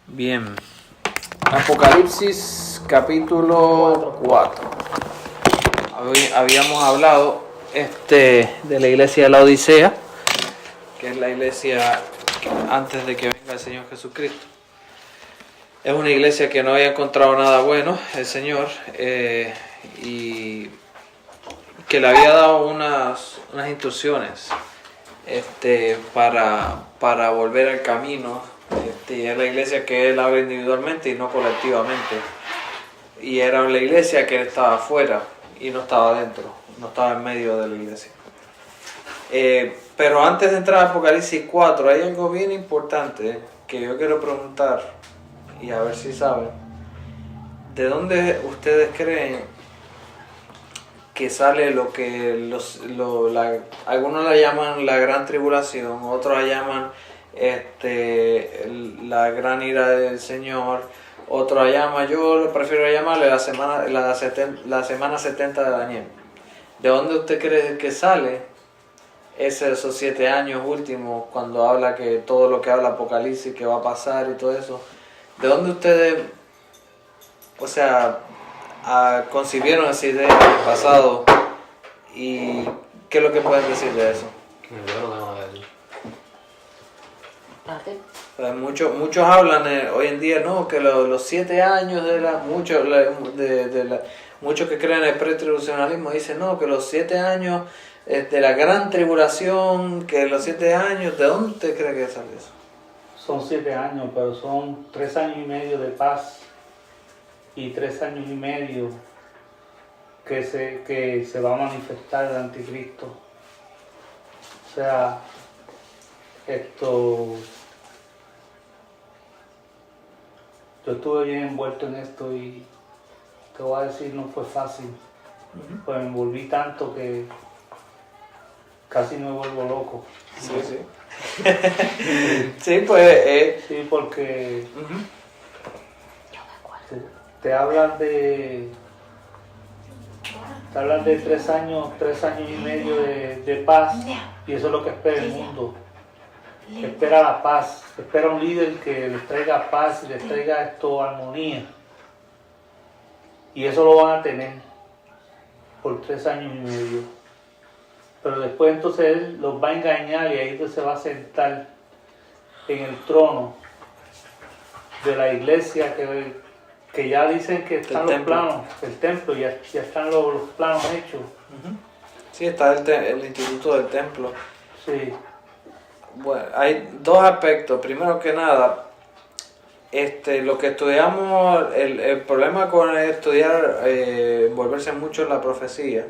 Bien. Apocalipsis capítulo 4. Habíamos hablado de la iglesia de la Odisea, que es la iglesia antes de que venga el Señor Jesucristo. Es una iglesia que no había encontrado nada bueno el Señor y que le había dado unas instrucciones para volver al camino. Es la iglesia que él habla individualmente y no colectivamente. Y era la iglesia que él estaba afuera y no estaba dentro, no estaba en medio de la iglesia. Pero antes de entrar a Apocalipsis 4 hay algo bien importante que yo quiero preguntar y a ver si saben. ¿De dónde ustedes creen que sale lo que algunos la llaman la gran tribulación, otros la llaman la gran ira del Señor, otros la llaman, yo prefiero llamarle la semana 70 de Daniel? ¿De dónde usted cree que sale esos 7 años últimos, cuando habla que todo lo que habla Apocalipsis que va a pasar y todo eso? ¿De dónde ustedes, concibieron esa idea en el pasado? ¿Y qué es lo que pueden decir de eso? Muchos hablan hoy en día, no, que los 7 años muchos que creen en el pretribulacionalismo dicen, no, que los 7 años de la gran tribulación, que los 7 años, ¿de dónde usted cree que sale eso? Son 7 años, pero son 3 años y medio de paz y 3 años y medio que se va a manifestar el anticristo. O sea, yo estuve bien envuelto en esto y te voy a decir, no fue fácil. Pues me envolví tanto que casi me vuelvo loco. Sí. Sí, pues... Sí, porque te hablan de 3 años y medio de paz, y eso es lo que espera el mundo. Espera la paz, espera un líder que les traiga paz y les traiga armonía. Y eso lo van a tener por 3 años y medio. Pero después entonces él los va a engañar y ahí entonces se va a sentar en el trono de la iglesia que ya dicen que están los planos, el templo, ya están los planos hechos. Sí, está el instituto del templo. Sí. Bueno, hay 2 aspectos. Primero que nada, lo que estudiamos, el problema con estudiar, volverse mucho en la profecía,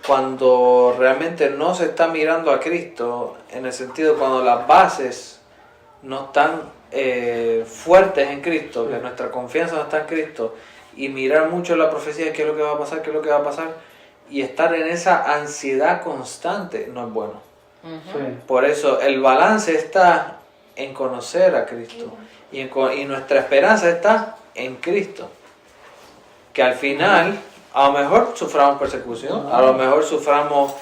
cuando realmente no se está mirando a Cristo, en el sentido cuando las bases no están fuertes en Cristo, que nuestra confianza no está en Cristo, y mirar mucho la profecía, qué es lo que va a pasar, y estar en esa ansiedad constante, no es bueno. Sí. Por eso el balance está en conocer a Cristo, y nuestra esperanza está en Cristo, que al final a lo mejor suframos persecución, a lo mejor suframos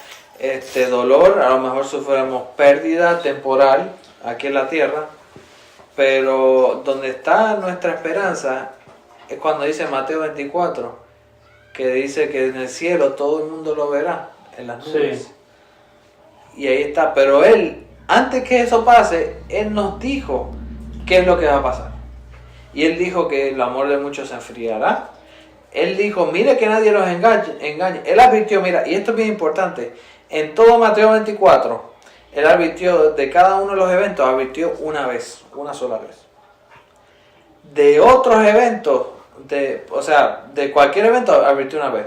dolor, a lo mejor suframos pérdida temporal aquí en la tierra, pero donde está nuestra esperanza es cuando dice Mateo 24, que dice que en el cielo todo el mundo lo verá, en las nubes. Sí. Y ahí está, pero Él, antes que eso pase, Él nos dijo qué es lo que va a pasar. Y Él dijo que el amor de muchos se enfriará. Él dijo, mire que nadie los engañe. Él advirtió, mira, y esto es bien importante, en todo Mateo 24, Él advirtió de cada uno de los eventos, advirtió una sola vez. De otros eventos, de cualquier evento, advirtió una vez.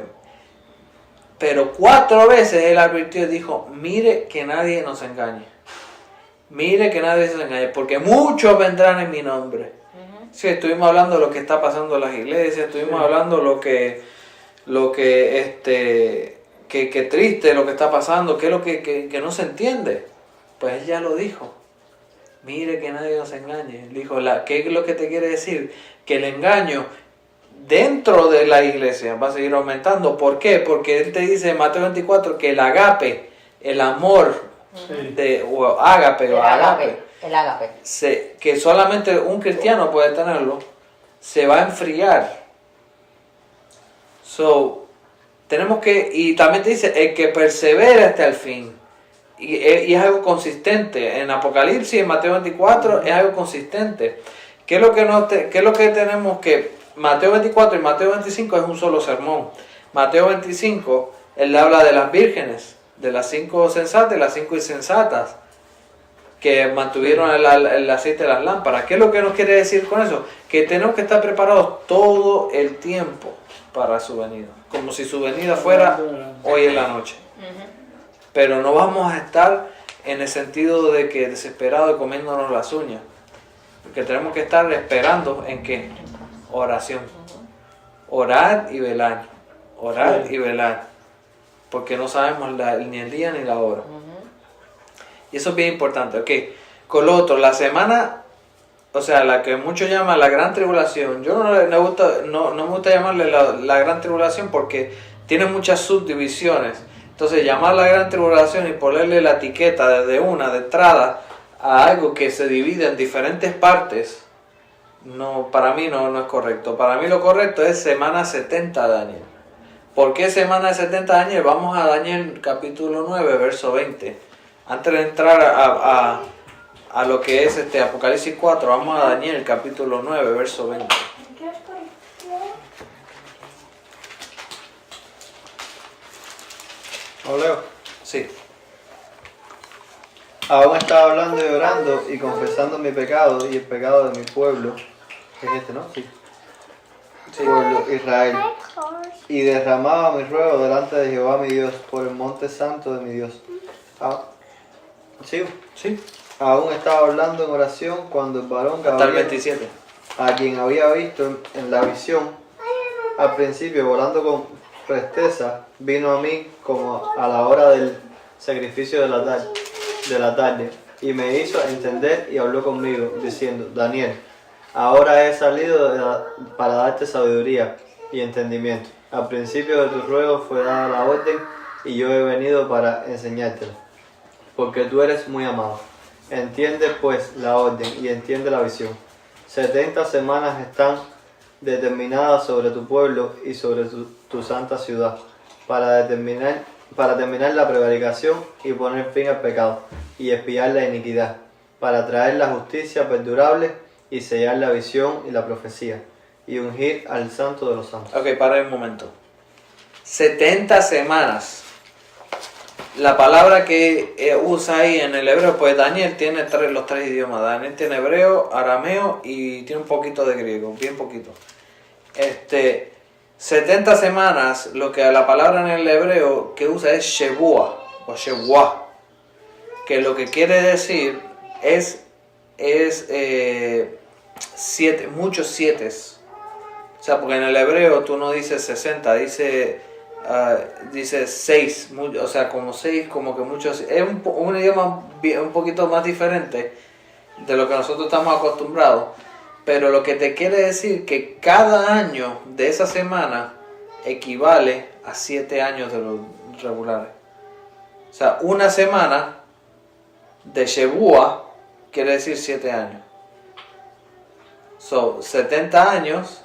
Pero 4 veces Él advirtió y dijo, mire que nadie nos engañe. Mire que nadie se engañe, porque muchos vendrán en mi nombre. Sí, estuvimos hablando de lo que está pasando en las iglesias, estuvimos hablando que triste lo que está pasando, que es lo que no se entiende. Pues Él ya lo dijo. Mire que nadie nos engañe. Él dijo, ¿qué es lo que te quiere decir? Que el engaño dentro de la iglesia va a seguir aumentando. ¿Por qué? Porque Él te dice en Mateo 24 que el agape, el amor, ágape, El ágape. que solamente un cristiano puede tenerlo, se va a enfriar. So, tenemos que, y también te dice, el que persevera hasta el fin. Y es algo consistente. En Apocalipsis, en Mateo 24, es algo consistente. ¿Qué es lo que tenemos que? Mateo 24 y Mateo 25 es un solo sermón. Mateo 25, él habla de las vírgenes, de las 5 sensatas y las 5 insensatas, que mantuvieron el aceite de las lámparas. ¿Qué es lo que nos quiere decir con eso? Que tenemos que estar preparados todo el tiempo para su venida. Como si su venida fuera hoy en la noche. Pero no vamos a estar en el sentido de que desesperados y comiéndonos las uñas. Porque tenemos que estar esperando en qué? Oración. Orar y velar. Orar y velar. Porque no sabemos ni el día ni la hora. Y eso es bien importante. Ok, con lo otro, la semana, o sea, la que muchos llaman la gran tribulación. Yo no me gusta llamarle la gran tribulación porque tiene muchas subdivisiones. Entonces, llamar la gran tribulación y ponerle la etiqueta de entrada a algo que se divide en diferentes partes, para mí no es correcto. Para mí lo correcto es semana 70 de Daniel. ¿Por qué semana 70 de Daniel? Vamos a Daniel capítulo 9, verso 20. Antes de entrar a lo que es Apocalipsis 4, vamos a Daniel capítulo 9, verso 20. ¿Lo leo? Sí. Aún estaba hablando y orando y confesando mi pecado y el pecado de mi pueblo. Es ¿no? Sí. Pueblo Israel. Y derramaba mi ruego delante de Jehová mi Dios por el monte santo de mi Dios. ¿Sí? Sí. Aún estaba hablando en oración cuando el varón Hasta el Gabriel, 27. a quien había visto en la visión, al principio volando con presteza, vino a mí como a la hora del sacrificio de la tarde, y me hizo entender y habló conmigo, diciendo: Daniel, ahora he salido para darte sabiduría y entendimiento. Al principio de tu ruego fue dada la orden, y yo he venido para enseñártela, porque tú eres muy amado. Entiende pues la orden y entiende la visión. 70 semanas están determinadas sobre tu pueblo y sobre tu santa ciudad, para terminar la prevaricación y poner fin al pecado, y expiar la iniquidad, para traer la justicia perdurable y sellar la visión y la profecía, y ungir al santo de los santos. Ok, para un momento. 70 semanas. La palabra que usa ahí en el hebreo, pues Daniel tiene los tres idiomas. Daniel tiene hebreo, arameo y tiene un poquito de griego, bien poquito. 70 semanas, lo que la palabra en el hebreo que usa es Shebua o Shebuah, que lo que quiere decir es siete, muchos sietes. O sea, porque en el hebreo tú no dices 60, dice 6, o sea, como 6, como que muchos. Es un idioma un poquito más diferente de lo que nosotros estamos acostumbrados. Pero lo que te quiere decir que cada año de esa semana equivale a 7 años de los regulares. O sea, una semana de Shebua quiere decir 7 años. So, 70 años,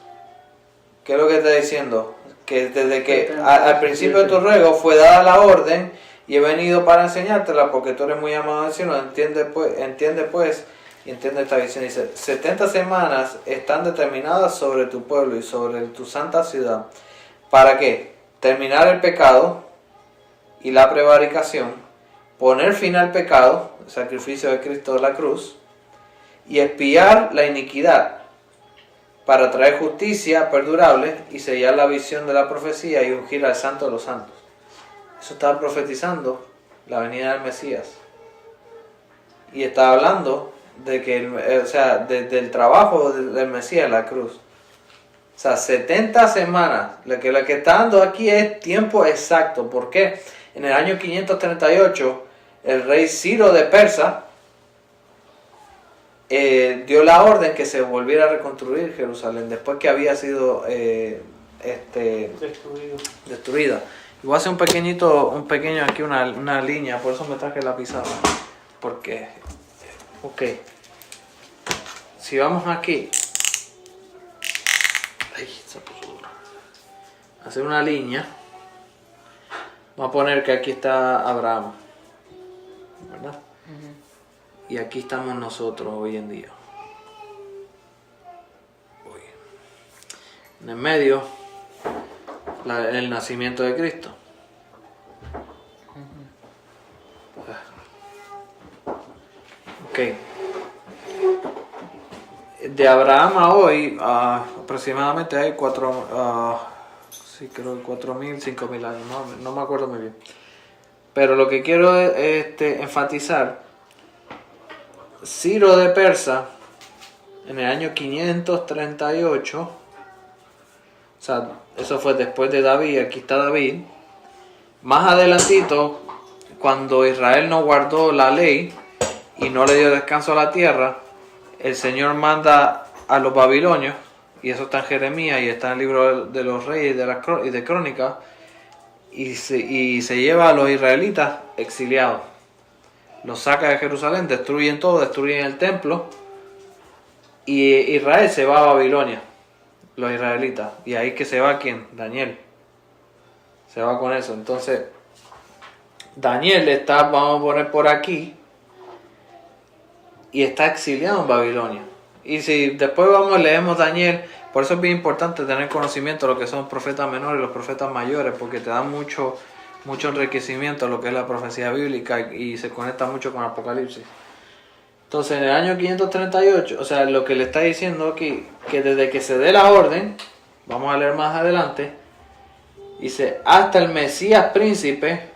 ¿qué es lo que está diciendo? Que desde que al principio de tu ruego fue dada la orden y he venido para enseñártela porque tú eres muy amado del cielo. Entiende pues y entiende esta visión. Dice: 70 semanas están determinadas sobre tu pueblo y sobre tu santa ciudad. ¿Para qué? Terminar el pecado y la prevaricación, poner fin al pecado, el sacrificio de Cristo de la cruz, y expiar la iniquidad, para traer justicia perdurable y sellar la visión de la profecía y ungir al santo de los santos. Eso estaba profetizando la venida del Mesías. Y está hablando de que, del trabajo del Mesías en la cruz. O sea, 70 semanas. Lo que está dando aquí es tiempo exacto. ¿Por qué? En el año 538, el rey Ciro de Persa dio la orden que se volviera a reconstruir Jerusalén después que había sido destruida. Y voy a hacer un pequeño aquí, una línea, por eso me traje la pizarra, porque Ok. Si vamos aquí. Ay, se puso duro. Hacer una línea. Vamos a poner que aquí está Abraham. ¿Verdad? Y aquí estamos nosotros hoy en día. En el medio, el nacimiento de Cristo. Ok. De Abraham a hoy, aproximadamente hay 4.000, 5.000 años, no me acuerdo muy bien. Pero lo que quiero enfatizar, Ciro de Persa, en el año 538, o sea, eso fue después de David, aquí está David, más adelantito, cuando Israel no guardó la ley y no le dio descanso a la tierra, el Señor manda a los babilonios, y eso está en Jeremías y está en el libro de los reyes y de Crónicas, y se lleva a los israelitas exiliados. Los saca de Jerusalén, destruyen todo, destruyen el templo, y Israel se va a Babilonia, los israelitas. Y ahí que se va ¿quién? Daniel. Se va con eso. Entonces, Daniel está, vamos a poner por aquí, y está exiliado en Babilonia. Y si después leemos Daniel, por eso es bien importante tener conocimiento de lo que son profetas menores y los profetas mayores, porque te dan mucho enriquecimiento a lo que es la profecía bíblica y se conecta mucho con Apocalipsis. Entonces en el año 538, o sea, lo que le está diciendo aquí, que desde que se dé la orden, vamos a leer más adelante, dice, hasta el Mesías príncipe,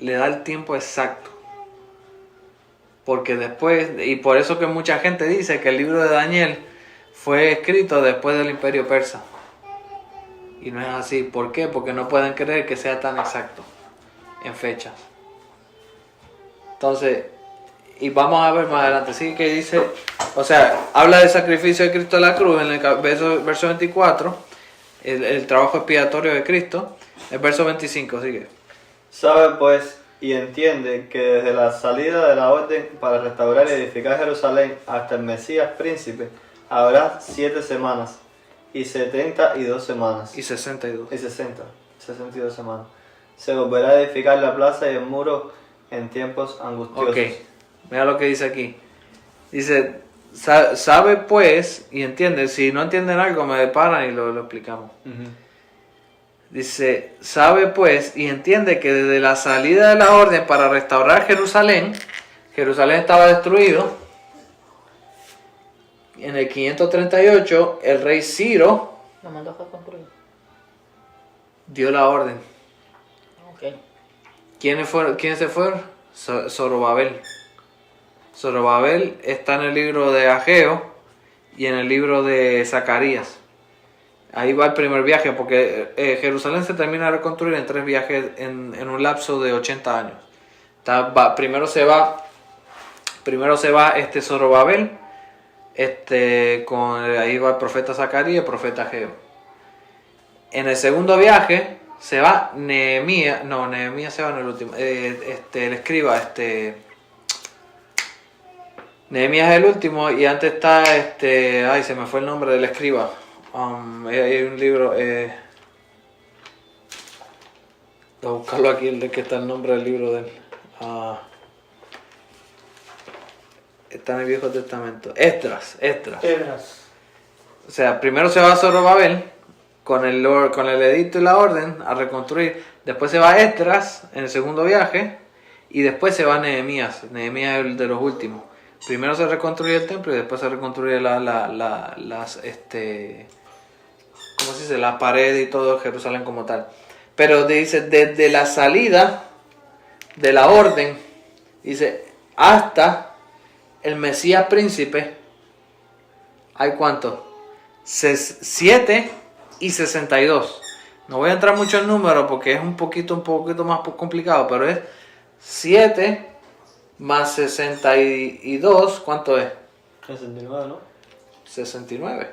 le da el tiempo exacto. Porque después, y por eso que mucha gente dice que el libro de Daniel fue escrito después del Imperio Persa. Y no es así. ¿Por qué? Porque no pueden creer que sea tan exacto en fechas. Entonces, y vamos a ver más adelante, sí que dice, o sea, habla del sacrificio de Cristo en la cruz en el verso 24, el trabajo expiatorio de Cristo. El verso 25 sigue. Sabe pues y entiende que desde la salida de la orden para restaurar y edificar Jerusalén hasta el Mesías príncipe habrá 7 semanas y 72 semanas. Y 62. Y 62 semanas. Se volverá a edificar la plaza y el muro en tiempos angustiosos. Ok, mira lo que dice aquí. Dice, sabe pues y entiende. Si no entienden algo me paran y lo explicamos. Dice, sabe pues y entiende que desde la salida de la orden para restaurar Jerusalén estaba destruido. En el 538 el rey Ciro ¿Lo mandó a construir? dio la orden. Ok. ¿Quiénes se fueron? Zorobabel. Zorobabel está en el libro de Ageo y en el libro de Zacarías. Ahí va el primer viaje, porque Jerusalén se termina de reconstruir en 3 viajes en un lapso de 80 años. Primero se va Zorobabel, ahí va el profeta Zacarías y el profeta Ageo. En el segundo viaje se va Nehemías se va en el último, el escriba, Nehemías es el último, y antes está se me fue el nombre del escriba. Hay un libro, voy a buscarlo aquí, el de que está el nombre del libro de él. Está en el Viejo Testamento. Esdras. O sea, primero se va a Zorobabel con el edicto y la orden a reconstruir. Después se va a Esdras en el segundo viaje. Y después se va a Nehemías. Nehemías es el de los últimos. Primero se reconstruye el templo y después se reconstruye ¿cómo se dice? Las paredes y todo Jerusalén como tal. Pero dice, desde la salida de la orden, dice, hasta el Mesías príncipe, ¿hay cuánto? 7 y 62. No voy a entrar mucho en número porque es un poquito más complicado, pero es 7 más 62, ¿cuánto es? 69, ¿no? 69.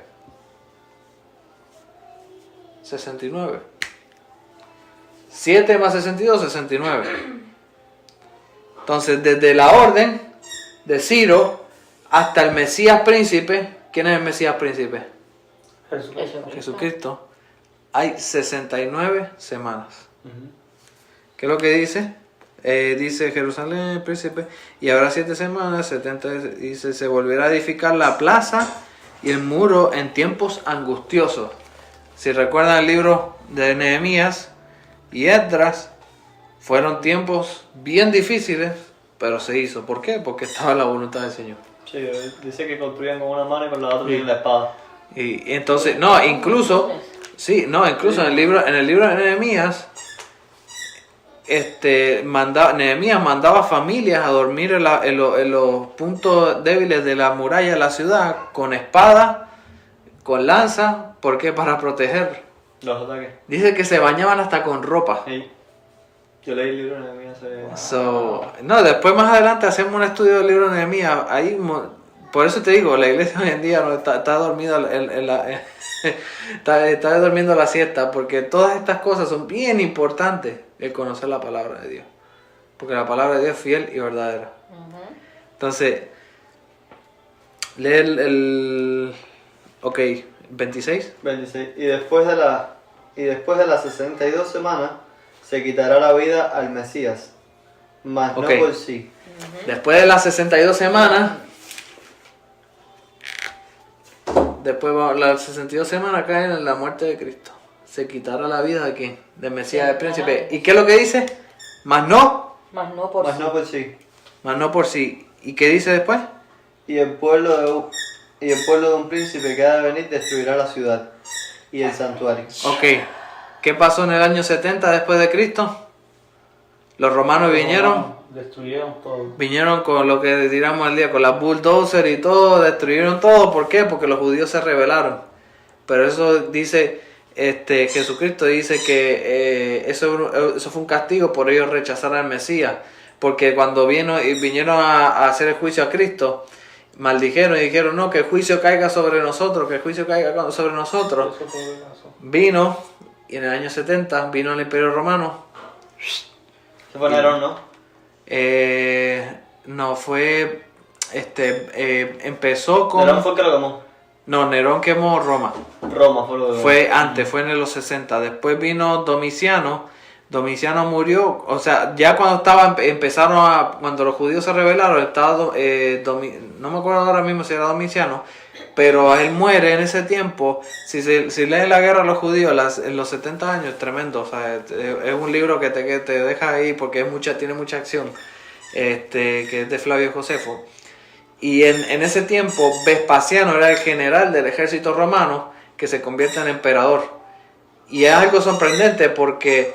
7 más 62, 69. Entonces, desde la orden de Ciro hasta el Mesías príncipe. ¿Quién es el Mesías príncipe? Jesucristo. Jesucristo. Hay 69 semanas. Ujú. ¿Qué es lo que dice? Dice Jerusalén, príncipe, y habrá 7 semanas, 70, dice, se volverá a edificar la plaza y el muro en tiempos angustiosos. Si recuerdan el libro de Nehemías y Esdras, fueron tiempos bien difíciles, pero se hizo. ¿Por qué? Porque estaba la voluntad del Señor. Sí, dice que construían con una mano y con la otra tienen la espada. Y entonces, no, incluso, sí, no, incluso en el libro de Nehemías, Nehemías mandaba familias a dormir en los puntos débiles de la muralla de la ciudad con espada, con lanza. ¿Por qué? Para proteger. Los ataques. Dice que se bañaban hasta con ropa. Sí. Yo leí el libro de Nehemías hace... No, después más adelante hacemos un estudio del libro de Nehemías. Ahí, por eso te digo, la iglesia hoy en día no está dormida está durmiendo la siesta, porque todas estas cosas son bien importantes, el conocer la palabra de Dios, porque la palabra de Dios es fiel y verdadera. Entonces, lee el ok, 26. 26. Y después de las 62 semanas se quitará la vida al Mesías, mas Ok. no por sí. Después de las 62 semanas, las 62 semanas caen en la muerte de Cristo. Se quitará la vida de quién? Del Mesías, del príncipe. ¿Y qué es lo que dice? Mas no Más no por Mas sí. no por sí. por sí. ¿Y qué dice después? Y el pueblo de un príncipe que ha de venir destruirá la ciudad y el santuario. Ok. ¿Qué pasó en el año 70 después de Cristo? Los romanos Destruyeron todo. vinieron con lo que diríamos el día, con las bulldozers y todo, destruyeron todo. ¿Por qué? Porque los judíos se rebelaron. Pero eso dice, Jesucristo dice que eso fue un castigo por ellos rechazar al Mesías. Porque cuando vinieron a hacer el juicio a Cristo, maldijeron y dijeron, no, que el juicio caiga sobre nosotros, que el juicio caiga sobre nosotros. Eso fue lo que pasó. Vino, y en el año 70 vino el Imperio Romano. Se fue Nerón, ¿no? No, fue, empezó con... Nerón fue el que lo quemó. No, Nerón quemó Roma. Roma fue lo que quemó. Fue antes, fue en los 60. Después vino Domiciano. Domiciano murió, o sea, ya cuando cuando los judíos se rebelaron, no me acuerdo ahora mismo si era Domiciano, pero él muere en ese tiempo. Si leen la guerra a los judíos en los 70 años, tremendo, o sea, es un libro que te deja ahí porque tiene mucha acción, que es de Flavio Josefo. Y en ese tiempo Vespasiano era el general del ejército romano que se convierte en emperador. Y es algo sorprendente porque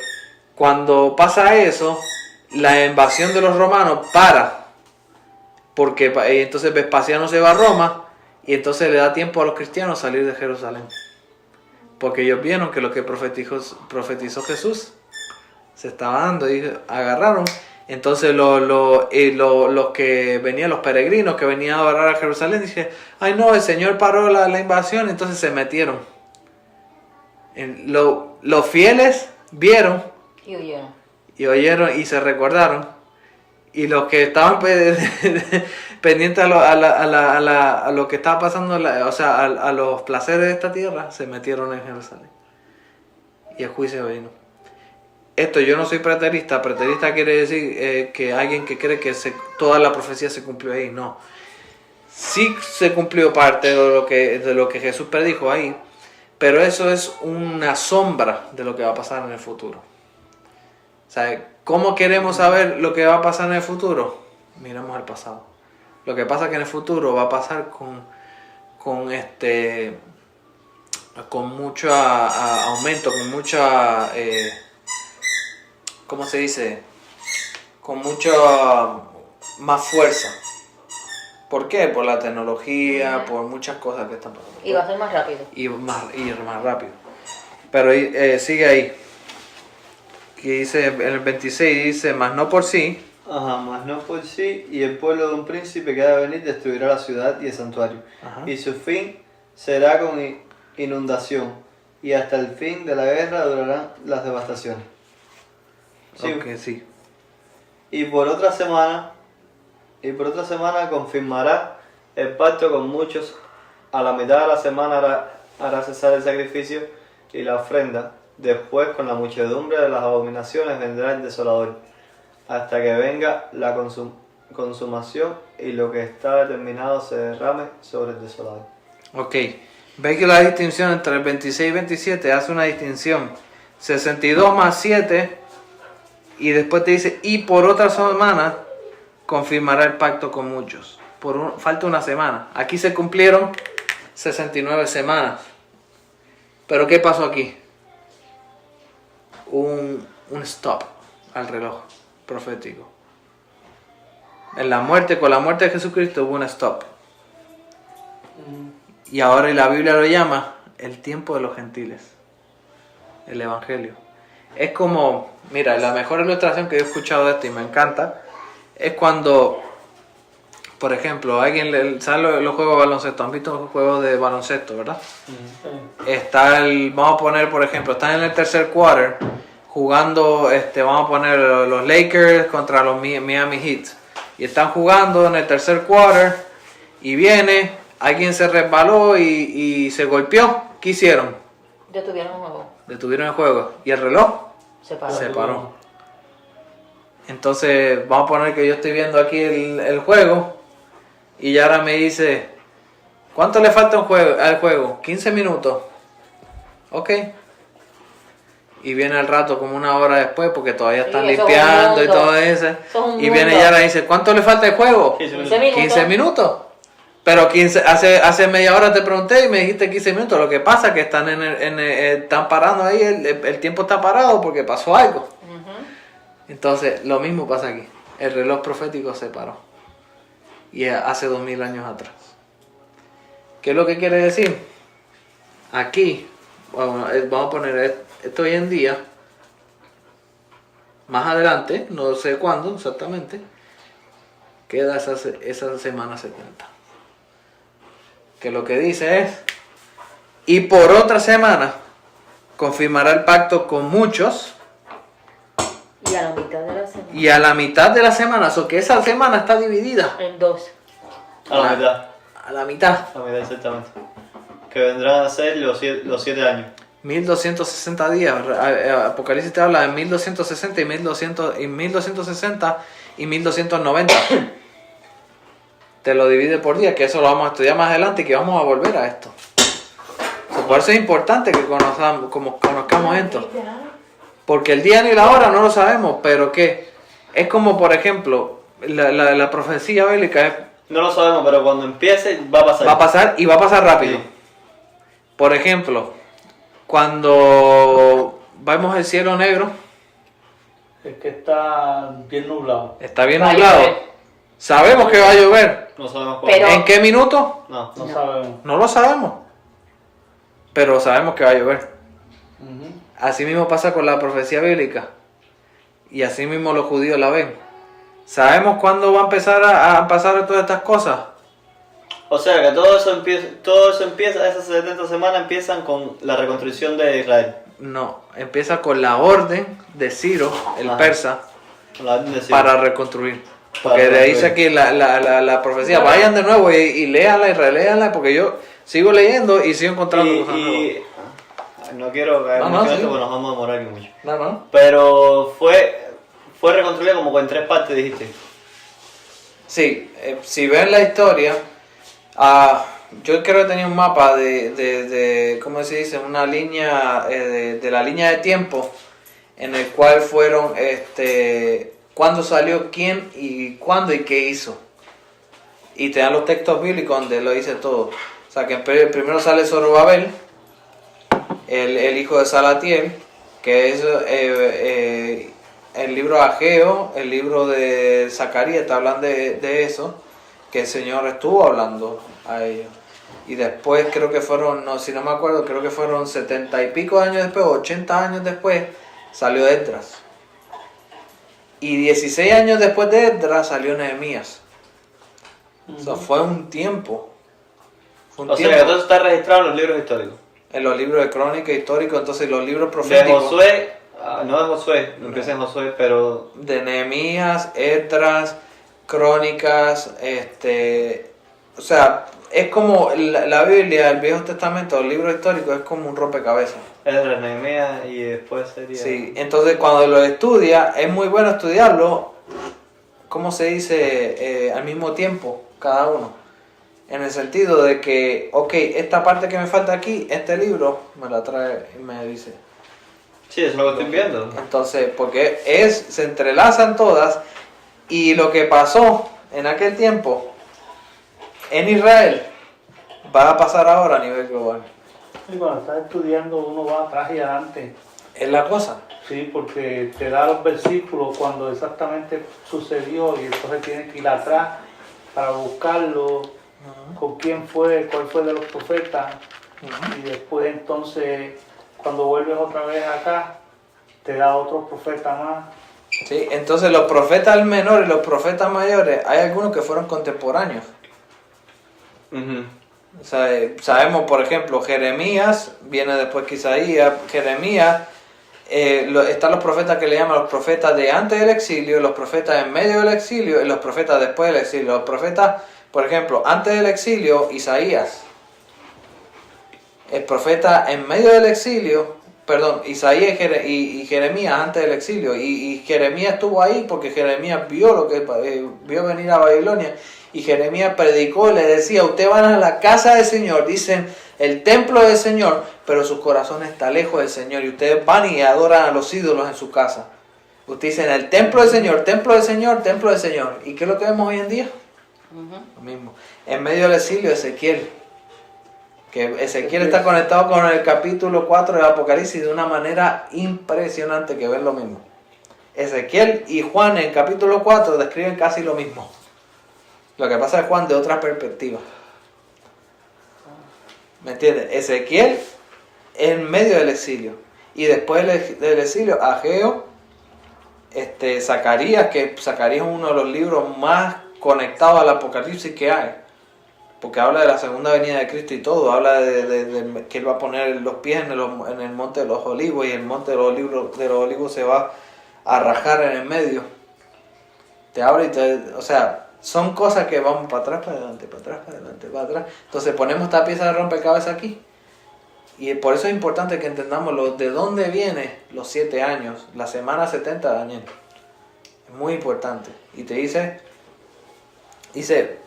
cuando pasa eso, la invasión de los romanos para, porque entonces Vespasiano se va a Roma y entonces le da tiempo a los cristianos salir de Jerusalén, porque ellos vieron que lo que profetizó Jesús se estaba dando y agarraron. Entonces los que venían, los peregrinos que venían a adorar a Jerusalén, dijeron, ay no, el Señor paró la invasión, entonces se metieron. Los fieles vieron Y huyeron. y oyeron y se recordaron, y los que estaban pendientes a lo que estaba pasando, a los placeres de esta tierra, se metieron en Jerusalén y el juicio vino. Esto, yo no soy preterista. Preterista quiere decir que alguien que cree que toda la profecía se cumplió ahí. No, sí se cumplió parte de lo que Jesús predijo ahí, pero eso es una sombra de lo que va a pasar en el futuro. O sea, ¿cómo queremos saber lo que va a pasar en el futuro? Miramos al pasado. Lo que pasa es que en el futuro va a pasar con mucho aumento, con mucha, ¿cómo se dice? Con mucha más fuerza. ¿Por qué? Por la tecnología, por muchas cosas que están pasando. Y va a ser más rápido. Y más rápido. Pero sigue ahí. Que dice, en el 26 dice, mas no por sí. Ajá, mas no por sí, y el pueblo de un príncipe que ha de venir destruirá la ciudad y el santuario. Ajá. Y su fin será con inundación, y hasta el fin de la guerra durarán las devastaciones. Sí. Ok, sí. Y por otra semana confirmará el pacto con muchos. A la mitad de la semana hará cesar el sacrificio y la ofrenda. Después, con la muchedumbre de las abominaciones, vendrá el desolador, hasta que venga la consumación y lo que está determinado se derrame sobre el desolador. Ok, ve que la distinción entre el 26 y 27 hace una distinción. 62 más 7 y después te dice, y por otra semana confirmará el pacto con muchos. Falta una semana. Aquí se cumplieron 69 semanas. Pero ¿qué pasó aquí? Un stop al reloj profético. Con la muerte de Jesucristo hubo un stop. Y ahora la Biblia lo llama el tiempo de los gentiles. El Evangelio. Es como, mira, la mejor ilustración que yo he escuchado de esto y me encanta, es cuando, por ejemplo, ¿saben los juegos de baloncesto? ¿Han visto los juegos de baloncesto, verdad? Vamos a poner, por ejemplo, están en el tercer quarter jugando, vamos a poner los Lakers contra los Miami Heat. Y están jugando en el tercer quarter y alguien se resbaló y se golpeó. ¿Qué hicieron? Detuvieron un juego. Detuvieron el juego. ¿Y el reloj? Se paró. Se paró. Entonces, vamos a poner que yo estoy viendo aquí el juego y ahora me dice, ¿cuánto le falta al juego? 15 minutos. Ok. Y viene al rato como una hora después porque todavía están limpiando y todo eso. Y viene Yara y dice, ¿cuánto le falta al juego? 15 minutos. Pero hace media hora te pregunté y me dijiste 15 minutos. Lo que pasa es que están parando ahí, el tiempo está parado porque pasó algo. Entonces, lo mismo pasa aquí. El reloj profético se paró. Y hace 2000 años atrás. ¿Qué es lo que quiere decir? Aquí, vamos a poner esto hoy en día. Más adelante, no sé cuándo exactamente, queda esa semana 70. Que lo que dice es, y por otra semana confirmará el pacto con muchos. Y a la mitad de la semana. Y a la mitad de la semana, o que esa semana está dividida. En dos. A la mitad. A la mitad. A la mitad, exactamente. Que vendrán a ser los 7 años. 1260 días. Apocalipsis te habla de 1260 y 1260 y 1290. Te lo divide por día, que eso lo vamos a estudiar más adelante y que vamos a volver a esto. Por eso es importante que conozcamos esto. Porque el día ni la hora no lo sabemos, pero que es como, por ejemplo, la profecía bíblica es... No lo sabemos, pero cuando empiece va a pasar. Va a pasar y va a pasar rápido. Sí. Por ejemplo, cuando vemos el cielo negro, Es que está bien nublado. está bien Va a nublado. llover. Sabemos que va a llover. No sabemos Pero- cuándo. ¿En qué minuto? No. No sabemos. No lo sabemos. Pero sabemos que va a llover. Ujú. Así mismo pasa con la profecía bíblica. Y así mismo los judíos la ven. ¿Sabemos cuándo va a empezar a pasar todas estas cosas? O sea que todo eso empieza, esas 70 semanas empiezan con la reconstrucción de Israel. No, empieza con la orden de Ciro, el Ajá. persa, Con la orden de Ciro. para reconstruir. Para Porque le dice reconstruir. aquí la profecía, vayan de nuevo y léanla y reléanla, porque yo sigo leyendo y sigo encontrando cosas nuevas. No quiero caer No, mucho en sí. esto porque nos vamos a demorar aquí mucho. No. Pero fue reconstruida como en 3 partes, dijiste. Sí, si ven la historia, yo creo que tenía un mapa de ¿cómo se dice? Una línea, de la línea de tiempo, en el cual fueron, cuándo salió quién y cuándo y qué hizo. Y te dan los textos bíblicos donde lo dice todo. O sea, que primero sale Zorobabel, el hijo de Salatiel, que es el libro de Ageo, el libro de Zacarías, te hablan de eso, que el Señor estuvo hablando a ellos. Y después creo que fueron, no, si no me acuerdo, creo que fueron 70 y pico de años después, 80 años después, salió Esdras. Y 16 años después de Esdras salió Nehemías. O sea, fue un tiempo. Fue un O sea tiempo. que todo eso está registrado en los libros históricos. En los libros de crónica histórico, entonces los libros De proféticos. Josué, no de Josué, no empieza en Josué, pero De Nehemías, Esdras, crónicas, o sea, es como la Biblia, el Viejo Testamento, el libro histórico es como un rompecabezas. Esdras, Nehemías y después sería... Sí, entonces cuando lo estudia, es muy bueno estudiarlo, ¿cómo se dice? Al mismo tiempo, cada uno. En el sentido de que, ok, esta parte que me falta aquí, este libro me la trae y me dice. Sí, es lo que estoy viendo. Entonces, porque se entrelazan todas y lo que pasó en aquel tiempo en Israel va a pasar ahora a nivel global. Y cuando estás estudiando uno va atrás y adelante. Es la cosa. Sí, porque te da los versículos cuando exactamente sucedió y entonces tienes que ir atrás para buscarlo, con quién fue, cuál fue de los profetas. Y después entonces, cuando vuelves otra vez acá, te da otro profeta más. Sí, entonces los profetas menores y los profetas mayores, hay algunos que fueron contemporáneos. O sea, sabemos, por ejemplo, Jeremías, viene después que Isaías. Jeremías, están los profetas que le llaman los profetas de antes del exilio, los profetas en medio del exilio y los profetas después del exilio. Los profetas, por ejemplo, antes del exilio, Isaías. El profeta en medio del exilio, perdón, Isaías y Jeremías antes del exilio. Y Jeremías estuvo ahí porque Jeremías vio lo que vio venir a Babilonia. Y Jeremías predicó y le decía, ustedes van a la casa del Señor, dicen el templo del Señor, pero su corazón está lejos del Señor. Y ustedes van y adoran a los ídolos en su casa. Ustedes dicen el templo del Señor, templo del Señor, templo del Señor. ¿Y qué es lo que vemos hoy en día? Lo mismo. En medio del exilio, Ezequiel. Que Ezequiel está conectado con el capítulo 4 del Apocalipsis de una manera impresionante que ven lo mismo. Ezequiel y Juan en el capítulo 4 describen casi lo mismo. Lo que pasa es Juan de otra perspectiva. ¿Me entiendes? Ezequiel en medio del exilio. Y después del exilio, Ageo, Zacarías, que Zacarías es uno de los libros más conectados al Apocalipsis que hay. Porque habla de la segunda venida de Cristo y todo. Habla de que Él va a poner los pies en el monte de los olivos y el monte de los olivos se va a rajar en el medio. Te habla y o sea, son cosas que vamos para atrás, para adelante, para atrás, para adelante, para atrás. Entonces ponemos esta pieza de rompecabezas aquí. Y por eso es importante que entendamos de dónde vienen los 7 años, la semana 70 de Daniel. Es muy importante. Y te dice,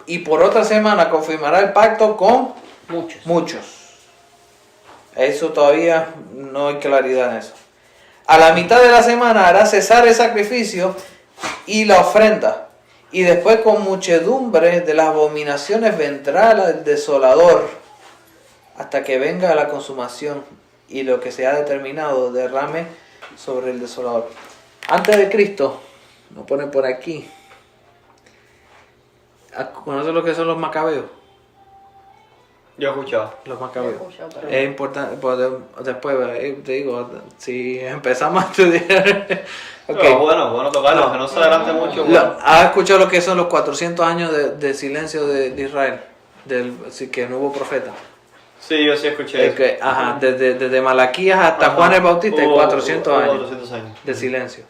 y por otra semana confirmará el pacto con muchos. Eso todavía no hay claridad en eso. A la mitad de la semana hará cesar el sacrificio y la ofrenda. Y después con muchedumbre de las abominaciones vendrá el desolador, hasta que venga la consumación y lo que se ha determinado derrame sobre el desolador. Antes de Cristo, nos ponen por aquí. ¿Conoces lo que son los macabeos? Yo he escuchado. Los macabeos. Es importante, pues, después te digo, si empezamos a estudiar... Okay. No, bueno tocarlo, que no se adelante mucho. Bueno. ¿Has escuchado lo que son los 400 años de silencio de Israel? Que no hubo profeta. Sí, yo sí escuché eso. Ajá, desde Malaquías hasta Juan el Bautista hay 400 años de silencio.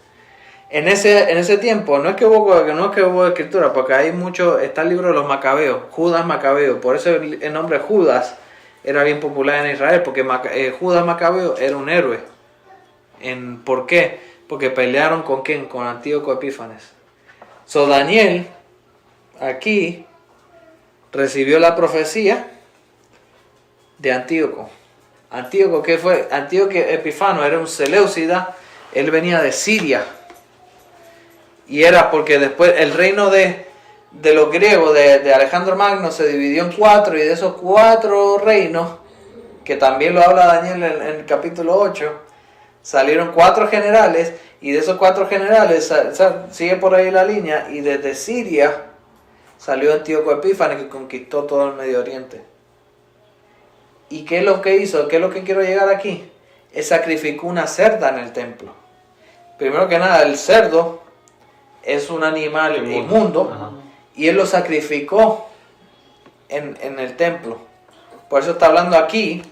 En ese tiempo no es que hubo escritura, porque hay mucho, está el libro de los Macabeos, Judas Macabeo, por eso el nombre Judas era bien popular en Israel, porque Judas Macabeo era un héroe. ¿Por qué? Porque pelearon ¿con quién? Con Antíoco Epífanes. Daniel aquí recibió la profecía de Antíoco. Antíoco, ¿qué fue? Antíoco Epífanes era un seleucida, él venía de Siria. Y era porque después el reino de los griegos, de Alejandro Magno, se dividió en 4, y de esos 4 reinos, que también lo habla Daniel en el capítulo 8, salieron 4 generales, y de esos 4 generales, sigue por ahí la línea, y desde Siria salió Antíoco Epífanes, que conquistó todo el Medio Oriente. ¿Y qué es lo que hizo? ¿Qué es lo que quiero llegar aquí? Él sacrificó una cerda en el templo. Primero que nada, el cerdo es un animal inmundo, y él lo sacrificó en el templo. Por eso está hablando aquí,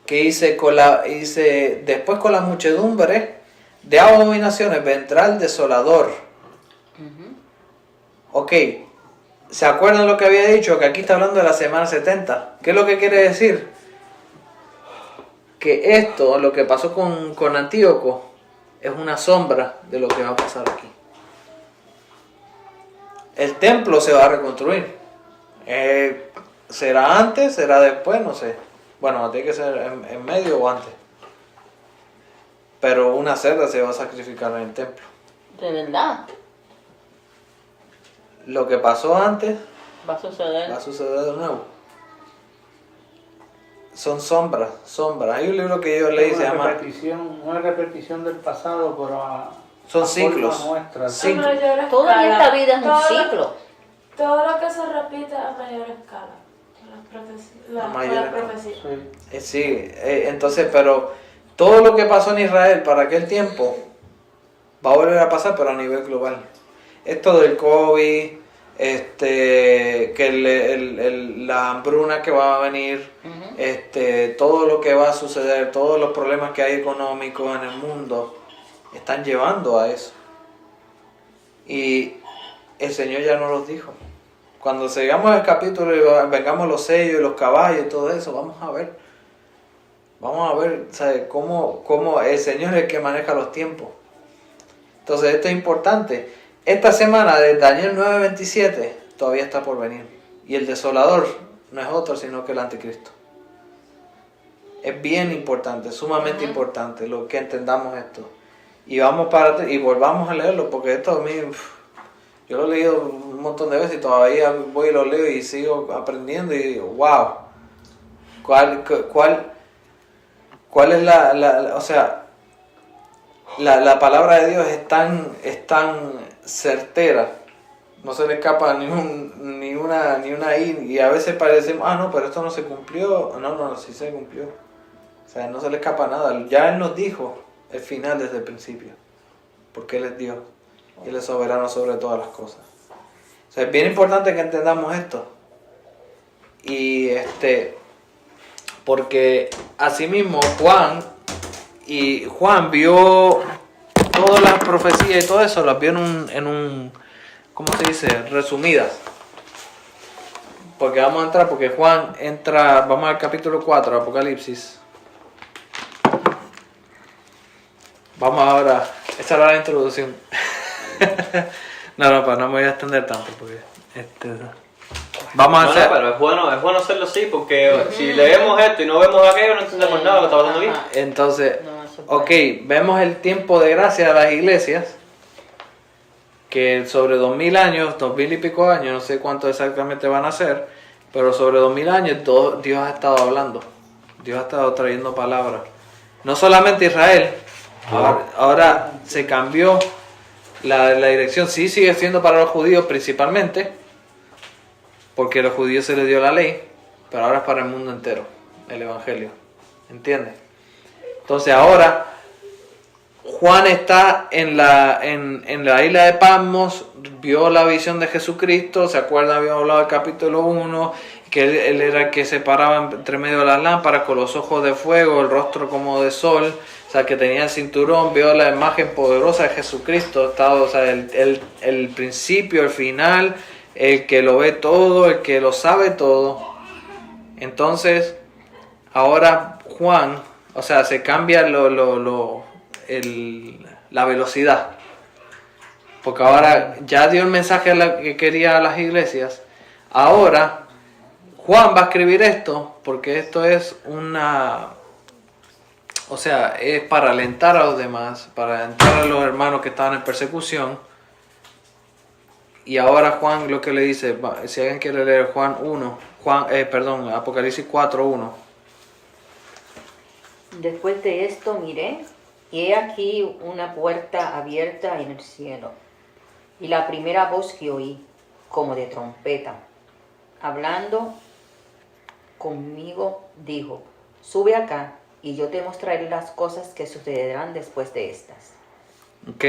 que dice, después con la muchedumbre de abominaciones vendrá el desolador. Ok, ¿se acuerdan lo que había dicho? Que aquí está hablando de la semana 70. ¿Qué es lo que quiere decir? Que esto, lo que pasó con Antíoco, es una sombra de lo que va a pasar aquí. El templo se va a reconstruir. ¿Será antes? ¿Será después? No sé. Bueno, tiene que ser en medio o antes. Pero una cerda se va a sacrificar en el templo. De verdad. Lo que pasó antes Va a suceder. va a suceder de nuevo. Son sombras. Hay un libro que yo leí, se llama... Una repetición del pasado, pero Son a ciclos. forma nuestra. Sí. A mayor Todo en escala. esta vida es un Todo- ciclo. Todo lo que se repite a mayor escala. A mayor La escala. profecía. Sí. Sí, entonces, pero todo lo que pasó en Israel para aquel tiempo va a volver a pasar, pero a nivel global. Esto del COVID, que la hambruna que va a venir, todo lo que va a suceder, todos los problemas que hay económicos en el mundo, están llevando a eso. Y el Señor ya nos los dijo. Cuando sigamos el capítulo y vengamos los sellos y los caballos y todo eso, vamos a ver, ¿sabe? Cómo el Señor es el que maneja los tiempos. Entonces esto es importante. Esta semana de Daniel 9:27 todavía está por venir. Y el desolador no es otro sino que el anticristo. Es bien importante, sumamente importante lo que entendamos esto. Y vamos y volvamos a leerlo, porque esto a mí, yo lo he leído un montón de veces y todavía voy y lo leo y sigo aprendiendo y digo, wow, ¿cuál es o sea, la palabra de Dios es tan certera, no se le escapa ni una I, y a veces parecemos, no, pero esto no se cumplió, no, sí se cumplió, o sea, no se le escapa nada, ya Él nos dijo el final desde el principio, porque Él es Dios, y Él es soberano sobre todas las cosas. O sea, es bien importante que entendamos esto, y porque asimismo Juan vio todas las profecías y todo eso, las vio en un ¿cómo se dice? Resumidas. Porque vamos a entrar, porque Juan entra, vamos al capítulo 4, Apocalipsis. Vamos ahora, esta era la introducción. no me voy a extender tanto, porque vamos a hacer... pero es bueno hacerlo así, porque si leemos esto y no vemos aquello, no entendemos nada de lo que está pasando aquí. Ajá. Entonces, No, eso puede. ok, vemos el tiempo de gracia de las iglesias, que sobre 2000 años, 2000 y pico años, no sé cuánto exactamente van a ser, pero sobre 2000 años Dios ha estado hablando, Dios ha estado trayendo palabras. No solamente Israel, ahora se cambió la dirección, sí sigue siendo para los judíos principalmente, porque a los judíos se les dio la ley, pero ahora es para el mundo entero, el evangelio, ¿entiendes? Entonces ahora Juan está en la isla de Patmos, vio la visión de Jesucristo, ¿se acuerdan? Habíamos hablado del capítulo 1, que él era el que se paraba entre medio de las lámparas con los ojos de fuego, el rostro como de sol, o sea, que tenía el cinturón, vio la imagen poderosa de Jesucristo, o sea, el principio, el final, el que lo ve todo, el que lo sabe todo. Entonces, ahora Juan, o sea, se cambia la velocidad, porque ahora ya dio el mensaje que quería a las iglesias. Ahora Juan va a escribir esto porque esto es es para alentar a los demás, para alentar a los hermanos que estaban en persecución. Y ahora Juan lo que le dice, si alguien quiere leer Apocalipsis 4:1. Después de esto miré, y he aquí una puerta abierta en el cielo. Y la primera voz que oí, como de trompeta, hablando conmigo, dijo: sube acá, y yo te mostraré las cosas que sucederán después de estas. Ok.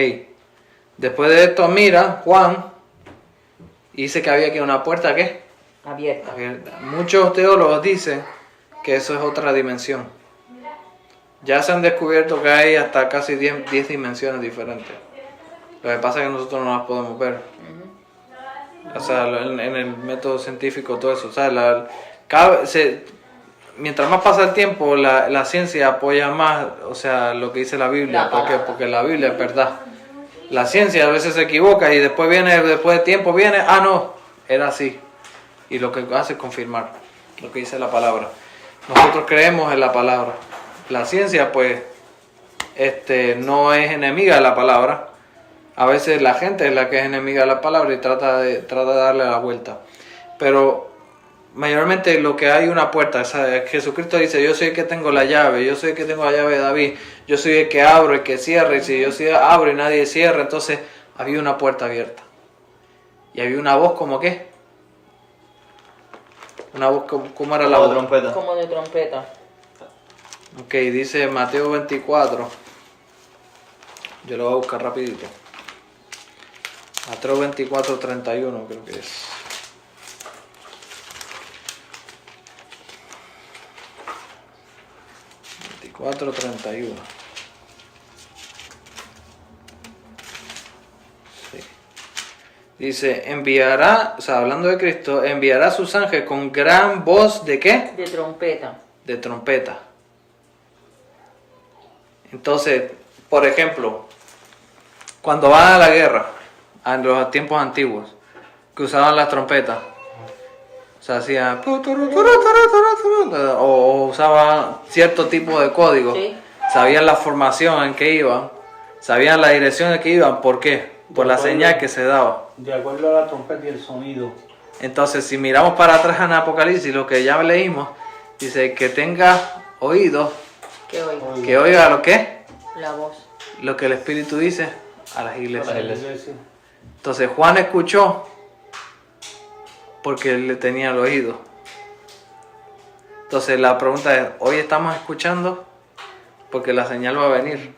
Después de esto mira Juan y dice que había aquí una puerta, ¿qué? Abierta. Abierta. Muchos teólogos dicen que eso es otra dimensión. Ya se han descubierto que hay hasta casi 10 dimensiones diferentes. Lo que pasa es que nosotros no las podemos ver. O sea, en el método científico, todo eso. O sea, mientras más pasa el tiempo, la ciencia apoya más, o sea, lo que dice la Biblia. ¿Por qué? Porque la Biblia es verdad. La ciencia a veces se equivoca y después de tiempo viene, no, era así. Y lo que hace es confirmar lo que dice la palabra. Nosotros creemos en la palabra. La ciencia, pues, no es enemiga de la palabra. A veces la gente es la que es enemiga de la palabra y trata de darle la vuelta. Pero mayormente lo que hay una puerta. O sea, Jesucristo dice, yo soy el que tengo la llave, yo soy el que tengo la llave de David, yo soy el que abro, el que cierra, y si yo abro y nadie cierra, entonces había una puerta abierta. Y había una voz como ¿qué? Una voz, ¿cómo era la voz? Trompeta. Como de trompeta. Ok, dice Mateo 24. Yo lo voy a buscar rapidito. Mateo 24, 31 creo que es. Mateo 24, 31. Sí. Dice, enviará, o sea, hablando de Cristo, enviará a sus ángeles con gran voz de ¿qué? De trompeta. De trompeta. Entonces, por ejemplo, cuando van a la guerra, en los tiempos antiguos, que usaban las trompetas, o sea, hacían o usaban cierto tipo de código, Sí. sabían la formación en que iban, sabían la dirección en que iban, ¿por qué? Por la señal que se daba. De acuerdo a la trompeta y el sonido. Entonces, si miramos para atrás en Apocalipsis, lo que ya leímos, dice que tenga oídos, Que oigo. que oiga lo que La voz. lo que el Espíritu dice a las iglesias. La iglesia. Entonces Juan escuchó porque él le tenía el oído. Entonces la pregunta es, ¿hoy estamos escuchando? Porque la señal va a venir.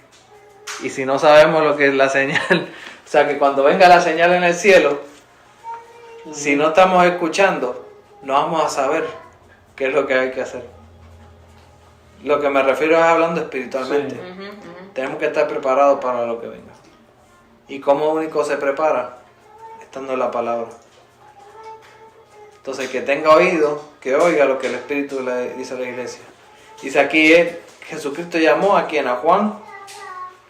Y si no sabemos lo que es la señal, o sea que cuando venga la señal en el cielo, si no estamos escuchando, no vamos a saber qué es lo que hay que hacer. Lo que me refiero es hablando espiritualmente. Sí. Tenemos que estar preparados para lo que venga. ¿Y cómo único se prepara? Estando en la palabra. Entonces, que tenga oído, que oiga lo que el Espíritu le dice a la iglesia. Dice aquí, Jesucristo llamó a quien, a Juan,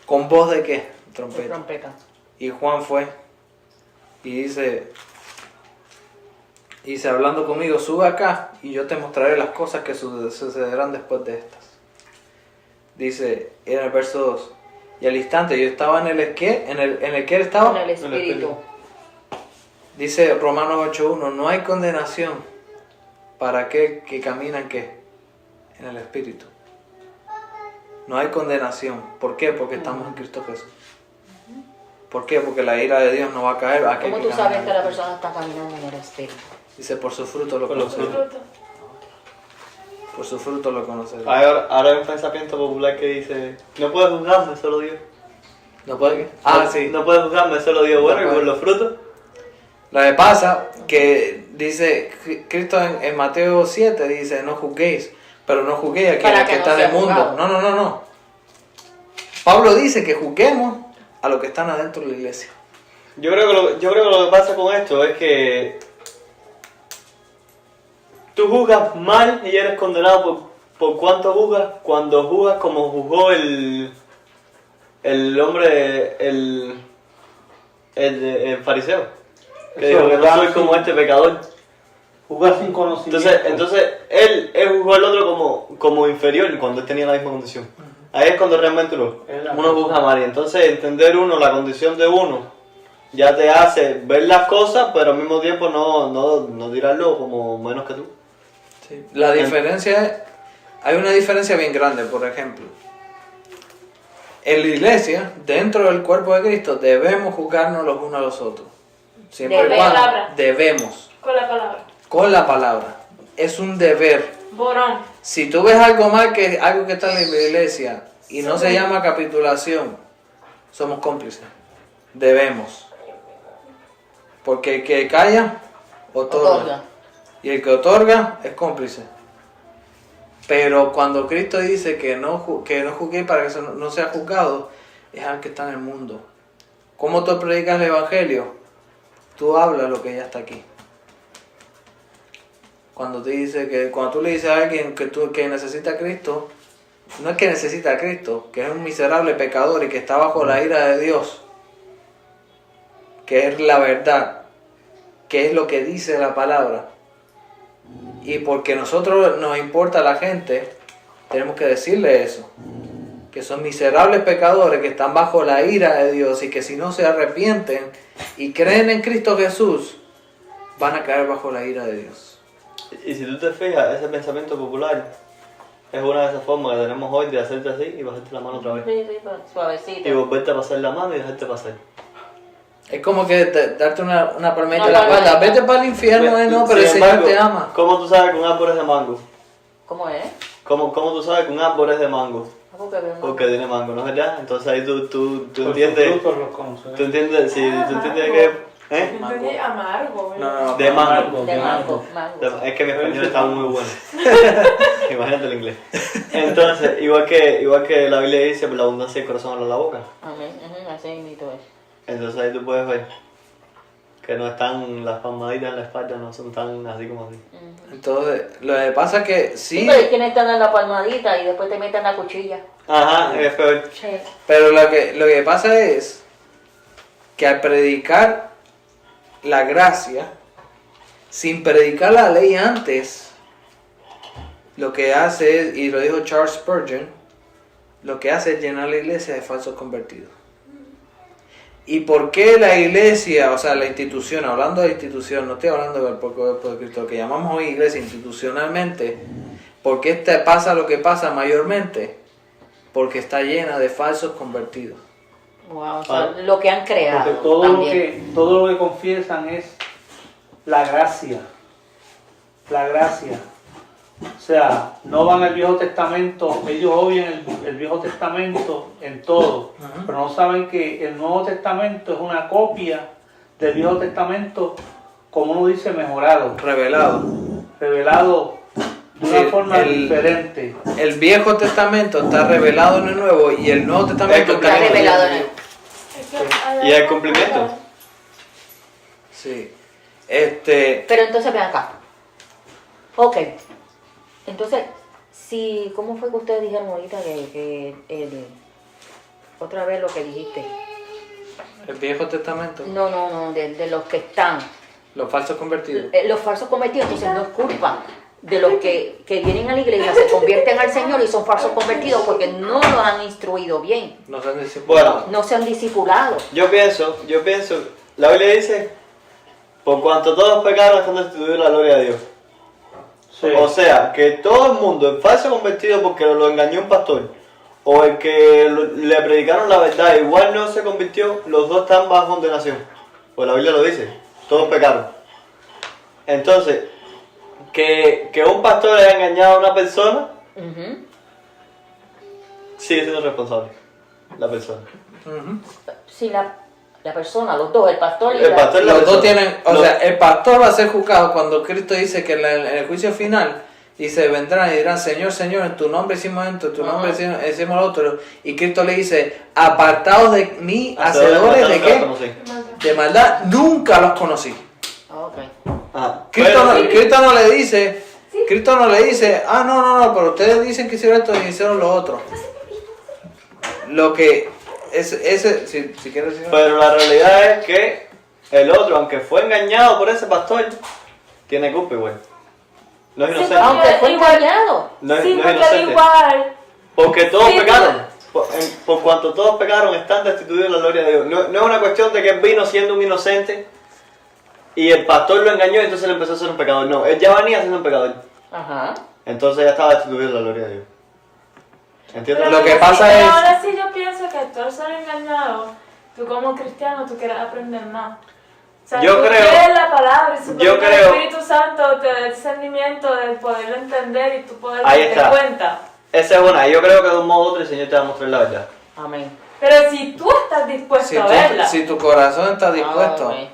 con voz de ¿qué? De Trompeta. trompeta. Y Juan fue y dice, hablando conmigo, sube acá y yo te mostraré las cosas que sucederán después de estas. Dice, en el verso 2, y al instante yo estaba en el que él estaba. Con el espíritu. Dice Romanos 8.1, no hay condenación para aquel que camina en ¿qué? En el Espíritu. No hay condenación. ¿Por qué? Porque estamos en Cristo Jesús. ¿Por qué? Porque la ira de Dios no va a caer a aquel ¿Cómo que tú camina sabes en que la el persona está caminando en el espíritu? Dice, por su fruto lo Por los conocerán. Fruto. Por su fruto lo conocerán. Ahora hay un pensamiento popular que dice, no puedes juzgarme, solo Dios. ¿No puede qué? Sí. No puedes juzgarme, solo Dios. Bueno, No y por puede. los frutos. Lo que pasa que dice Cristo en Mateo 7 dice no juzguéis, pero no juzguéis a Para aquel que que no está en sea el mundo. juzgado. No. Pablo dice que juzguemos a los que están adentro de la iglesia. Yo creo que lo que pasa con esto es que tú juzgas mal y eres condenado por cuánto juzgas cuando juzgas como juzgó el hombre, el fariseo. Que Eso, dijo que no ¿verdad? soy como este pecador. Jugar sin conocimiento. Entonces él juzgó al otro como inferior cuando él tenía la misma condición. Ahí es cuando realmente uno juzga mal. Y entonces entender uno la condición de uno ya te hace ver las cosas, pero al mismo tiempo no tirarlo como menos que tú. Sí. La diferencia es, hay una diferencia bien grande, por ejemplo. En la iglesia, dentro del cuerpo de Cristo, debemos juzgarnos los unos a los otros. Siempre y Con la cuando palabra. debemos, Con la palabra. con la palabra. Es un deber. Borón. Si tú ves algo mal, algo que está en la iglesia y no se llama capitulación, somos cómplices. Debemos. Porque el que calla, otorga. Y el que otorga es cómplice. Pero cuando Cristo dice que no juzguéis para que no sea juzgado, es al que está en el mundo. ¿Cómo tú predicas el evangelio? tú hablas lo que ya está aquí. Cuando tú le dices a alguien que necesita a Cristo, no es que necesita a Cristo, que es un miserable pecador y que está bajo la ira de Dios, que es la verdad, que es lo que dice la palabra. Y porque nosotros nos importa la gente, tenemos que decirle eso, que son miserables pecadores que están bajo la ira de Dios y que si no se arrepienten y creen en Cristo Jesús, van a caer bajo la ira de Dios. Y si tú te fijas, ese pensamiento popular es una de esas formas que tenemos hoy de hacerte así y bajarte la mano otra vez. Sí, suavecito. Y volverte a pasar la mano y dejarte pasar. Es como que darte una palmita Una en la espalda. palmadita. Vete para el infierno, no, pero el Sin Señor embargo, te ama. ¿cómo tú sabes que un árbol es de mango? ¿Cómo es? ¿Cómo tú sabes que un árbol es de mango? Porque vemos- Porque tiene mango, ¿no es verdad? Entonces ahí tú Por sus entiendes, frutos los conocerás. tú entiendes, si tú entiendes mango. que... ¿Eh? Yo entendí amargo. No, De mango. De mango, mango. Es que mi español está muy bueno. Imagínate el inglés. Entonces, igual que la Biblia dice, por la abundancia del corazón habla la boca. Amén. Así mismo es. Entonces ahí tú puedes ver que no están las palmaditas en la espalda, no son tan así como así. Entonces, lo que pasa es que Sí, sí, pero hay quienes están en la palmadita y después te meten la cuchilla. Ajá, es peor. Sí. pero lo que pasa es que al predicar la gracia, sin predicar la ley antes, lo que hace es, y lo dijo Charles Spurgeon, lo que hace es llenar la iglesia de falsos convertidos. ¿Y por qué la iglesia, o sea, la institución, hablando de institución, no estoy hablando del cuerpo de Cristo, lo que llamamos hoy iglesia institucionalmente, ¿por qué pasa lo que pasa mayormente? Porque está llena de falsos convertidos. Wow, o sea, lo que han creado. Porque también. todo lo que confiesan es la gracia. La gracia. O sea, no van al Viejo Testamento, ellos obvian el Viejo Testamento en todo, pero no saben que el Nuevo Testamento es una copia del Viejo Testamento, como uno dice, mejorado, Revelado. revelado de una Sí, forma diferente. El Viejo Testamento está revelado en el Nuevo y el Nuevo Testamento Está revelado en el... Es que ¿Y el cumplimiento? Sí. Pero entonces ven acá. Ok. Entonces, si, ¿cómo fue que ustedes dijeron ahorita otra vez lo que dijiste? El Viejo Testamento. No, de los que están, Los falsos convertidos. los falsos convertidos, entonces no es culpa de los que vienen a la iglesia, se convierten al Señor y son falsos convertidos porque no los han instruido bien, No se han discipulado. Bueno, no se han discipulado. yo pienso, la Biblia dice, por cuanto todos pecaron están destituidos de la gloria de Dios. Sí. O sea, que todo el mundo, el falso convertido porque lo engañó un pastor, o el que le predicaron la verdad, igual no se convirtió, los dos están bajo condenación. Pues la Biblia lo dice, todos pecaron. Entonces, que un pastor haya engañado a una persona, Ujú. sigue siendo responsable, la persona. Ujú. Si la persona, los dos, el pastor y El la... pastor y la Los dos persona. tienen, o Los- sea, el pastor va a ser juzgado cuando Cristo dice que en el juicio final, dice, vendrán y dirán, Señor, Señor, en tu nombre hicimos esto, en tu nombre hicimos lo otro. Y Cristo le dice, apartados de mí, hacedores de qué? conocí. De maldad, nunca los conocí. Ok. Ajá. Cristo Pero- Cristo no le dice, ah, no, pero ustedes dicen que hicieron esto y hicieron lo otro. Lo que si quieres decir. Pero la realidad es que el otro, aunque fue engañado por ese pastor, tiene culpa igual. No es Sí, inocente. Aunque fue engañado. No es, Sí, no es porque inocente. igual. Porque todos Sí, pecaron. Por cuanto todos pecaron, están destituidos de la gloria de Dios. No es una cuestión de que él vino siendo un inocente y el pastor lo engañó y entonces él empezó a ser un pecador. No, él ya venía siendo un pecador. Ajá. Entonces ya estaba destituido de la gloria de Dios. ¿Entiendes? Lo que ahora pasa sí, es- ahora sí yo pienso que tú al ser engañado, tú como cristiano, tú quieres aprender más. O sea, Yo tú creo- quieres la palabra y yo el creo- Espíritu Santo te da el discernimiento de poderlo entender y tú poder Ahí darte está. cuenta. Esa es una. Yo creo que de un modo u otro el Señor te va a mostrar la verdad. Amén. Pero si tú estás dispuesto a verla, Si tu corazón está dispuesto. Amén.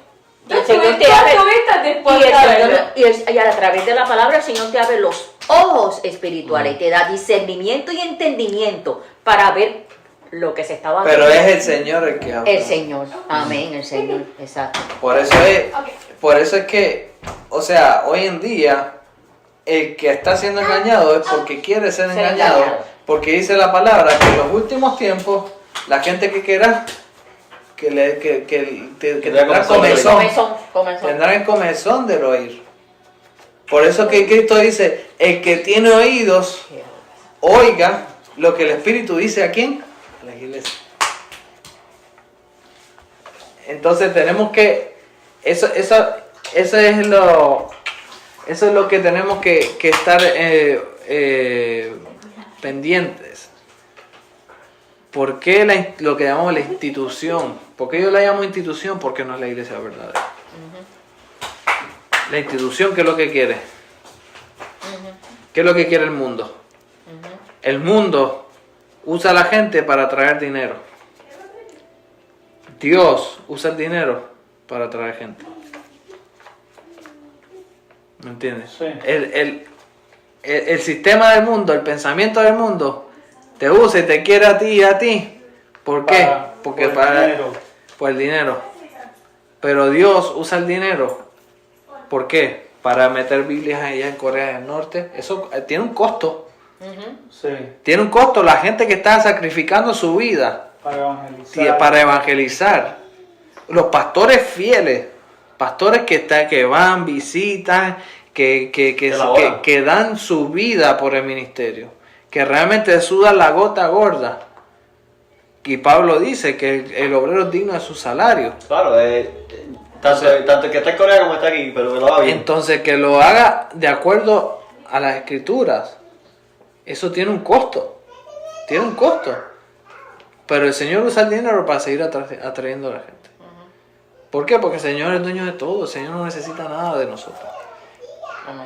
Y tú el Señor te tú abre... estuviste Y, dispuesto el a Señor, verla. y a través de la palabra el Señor te abre los ojos espirituales, te da discernimiento y entendimiento para ver lo que se estaba Pero haciendo. es el Señor el que habla. El Señor, amén, el Señor, exacto. Por eso es que, o sea, hoy en día, el que está siendo engañado es porque quiere ser engañado, porque dice la palabra que en los últimos tiempos, la gente que quiera, que tendrá comezón, tendrá el comezón del oír. Por eso que Cristo dice, el que tiene oídos, oiga lo que el Espíritu dice a quién, a la iglesia. Entonces tenemos que, eso es lo que tenemos que estar pendientes. ¿Por qué lo que llamamos la institución? ¿Por qué yo la llamo institución? Porque no es la iglesia verdadera. La institución, ¿qué es lo que quiere? ¿Qué es lo que quiere el mundo? El mundo usa a la gente para traer dinero. Dios usa el dinero para traer gente. ¿Me entiendes? Sí. El sistema del mundo, el pensamiento del mundo, te usa y te quiere a ti y a ti. ¿Por qué? Porque por el dinero. Pero Dios usa el dinero. ¿Por qué? Para meter Biblias allá en Corea del Norte. Eso tiene un costo. Sí. Tiene un costo. La gente que está sacrificando su vida para evangelizar. Los pastores fieles. Pastores que van, visitan, que dan su vida por el ministerio. Que realmente sudan la gota gorda. Y Pablo dice que el obrero es digno de su salario. Claro, tanto que está en Corea como está aquí, pero que lo haga bien. Entonces, que lo haga de acuerdo a las escrituras, eso tiene un costo. Tiene un costo. Pero el Señor usa el dinero para seguir atrayendo a la gente. ¿Por qué? Porque el Señor es dueño de todo. El Señor no necesita nada de nosotros.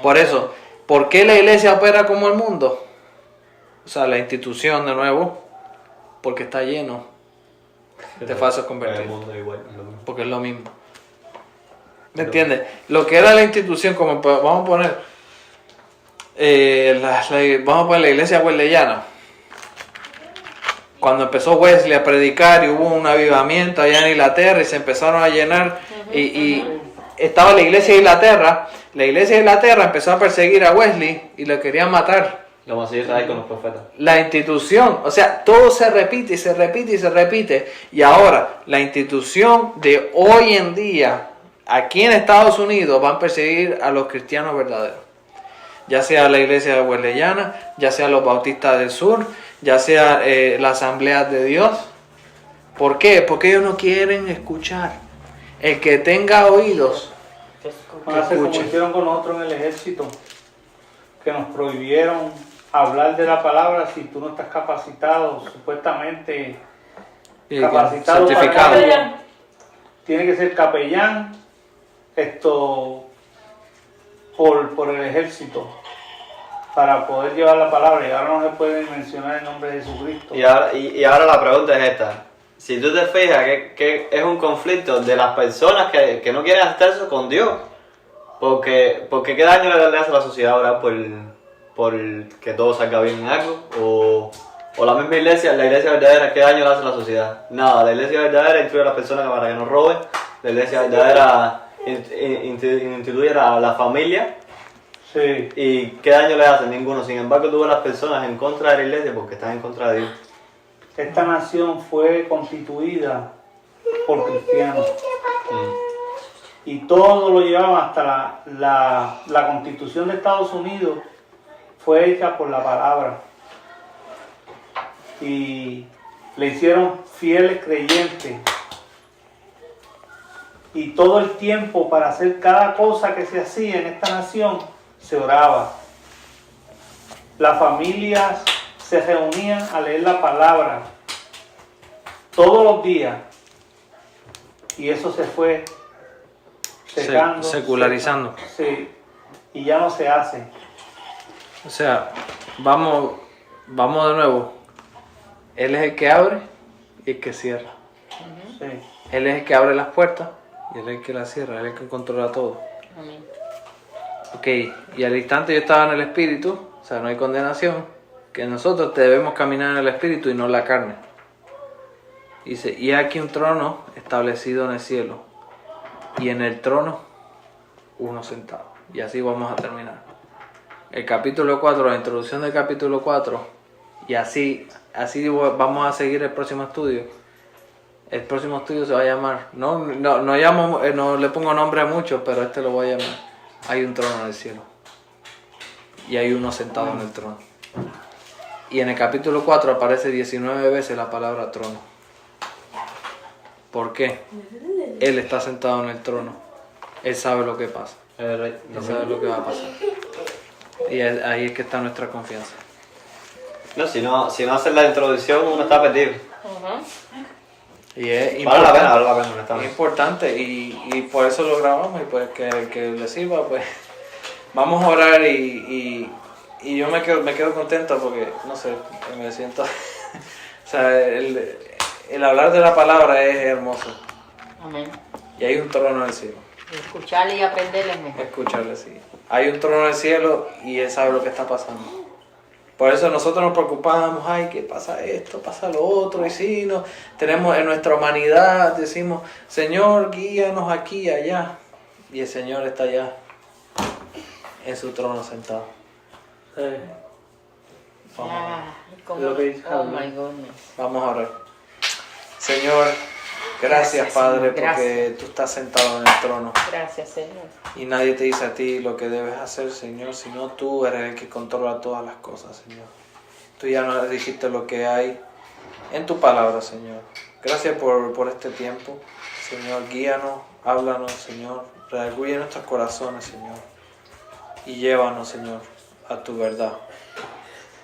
Por eso, ¿por qué la iglesia opera como el mundo? O sea, la institución de nuevo, porque está lleno de falsos convertidos. Porque es lo mismo. ¿Me entiendes? Lo que era la institución, como vamos a poner, la iglesia wesleyana. Cuando empezó Wesley a predicar y hubo un avivamiento allá en Inglaterra y se empezaron a llenar y estaba la iglesia de Inglaterra. La iglesia de Inglaterra empezó a perseguir a Wesley y lo querían matar. Lo más está ahí con los profetas. La institución, o sea, todo se repite y se repite y se repite. Y ahora, la institución de hoy en día, aquí en Estados Unidos, van a perseguir a los cristianos verdaderos. Ya sea la iglesia wesleyana, ya sea los bautistas del sur, ya sea la asamblea de Dios. ¿Por qué? Porque ellos no quieren escuchar. El que tenga oídos, Como hicieron con nosotros en el ejército, que nos prohibieron hablar de la palabra si tú no estás capacitado, supuestamente capacitado certificado. para ello. Tiene que ser capellán por el ejército para poder llevar la palabra, y ahora no se puede mencionar el nombre de Jesucristo. Y ahora la pregunta es esta. Si tú te fijas que es un conflicto de las personas que no quieren estar con Dios, porque ¿qué daño le hace a la sociedad ahora por que todo salga bien en algo? O la misma iglesia, la iglesia verdadera, ¿qué daño le hace a la sociedad? Nada, la iglesia verdadera incluye a las personas para que no roben, la iglesia verdadera instituye a la familia. Sí. ¿Y qué daño le hace? Ninguno. Sin embargo, tú ves a las personas en contra de la iglesia porque están en contra de Dios. Esta nación fue constituida por cristianos. Y todo lo llevaban hasta la Constitución de Estados Unidos fue hecha por la palabra. Y le hicieron fieles creyentes. Y todo el tiempo para hacer cada cosa que se hacía en esta nación, se oraba. Las familias se reunían a leer la palabra todos los días. Y eso se fue secando, secularizando. Sí, y ya no se hace. O sea, vamos de nuevo. Él es el que abre y el que cierra. Sí. Él es el que abre las puertas y él es el que las cierra. Él es el que controla todo. Amén. Ok, y al instante yo estaba en el Espíritu, o sea, no hay condenación, que nosotros debemos caminar en el Espíritu y no en la carne. Dice, y aquí un trono establecido en el cielo, y en el trono uno sentado. Y así vamos a terminar. El capítulo 4, la introducción del capítulo 4, y así vamos a seguir el próximo estudio. El próximo estudio se va a llamar, no le pongo nombre a muchos, pero este lo voy a llamar, hay un trono en el cielo. Y hay uno sentado en el trono. Y en el capítulo 4 aparece 19 veces la palabra trono. ¿Por qué? Él está sentado en el trono. Él sabe lo que pasa. Él sabe lo que va a pasar. Y ahí es que está nuestra confianza. No, si no hacen la introducción, uno está perdido. Y es Vale la pena, es honestamente. importante y por eso lo grabamos y pues que le sirva, pues vamos a orar y yo me quedo contento porque, no sé, me siento, o sea, el hablar de la palabra es hermoso. Amén. Y hay un trono en el cielo. Escucharle y aprenderle es mejor. Escucharle, sí. Hay un trono en el cielo y Él sabe lo que está pasando. Por eso nosotros nos preocupamos, ay, que pasa esto, pasa lo otro, y sí, tenemos en nuestra humanidad, decimos, Señor, guíanos aquí y allá. Y el Señor está allá, en su trono sentado. Lo que dice Oh Javier. my goodness. Vamos a orar. Señor, gracias Padre, Señor, gracias. porque tú estás sentado en el trono. Gracias, Señor. Y nadie te dice a ti lo que debes hacer, Señor, sino tú eres el que controla todas las cosas, Señor. Tú ya nos dijiste lo que hay en tu palabra, Señor. Gracias por este tiempo. Señor, guíanos, háblanos, Señor. Redarguye nuestros corazones, Señor. Y llévanos, Señor, a tu verdad.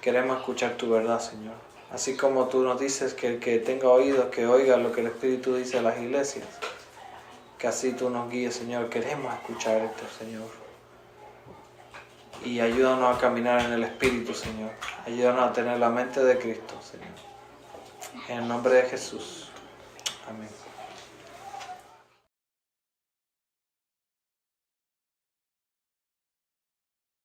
Queremos escuchar tu verdad, Señor. Así como tú nos dices que el que tenga oídos, que oiga lo que el Espíritu dice a las iglesias. Que así tú nos guíes, Señor. Queremos escuchar esto, Señor. Y ayúdanos a caminar en el Espíritu, Señor. Ayúdanos a tener la mente de Cristo, Señor. En el nombre de Jesús. Amén.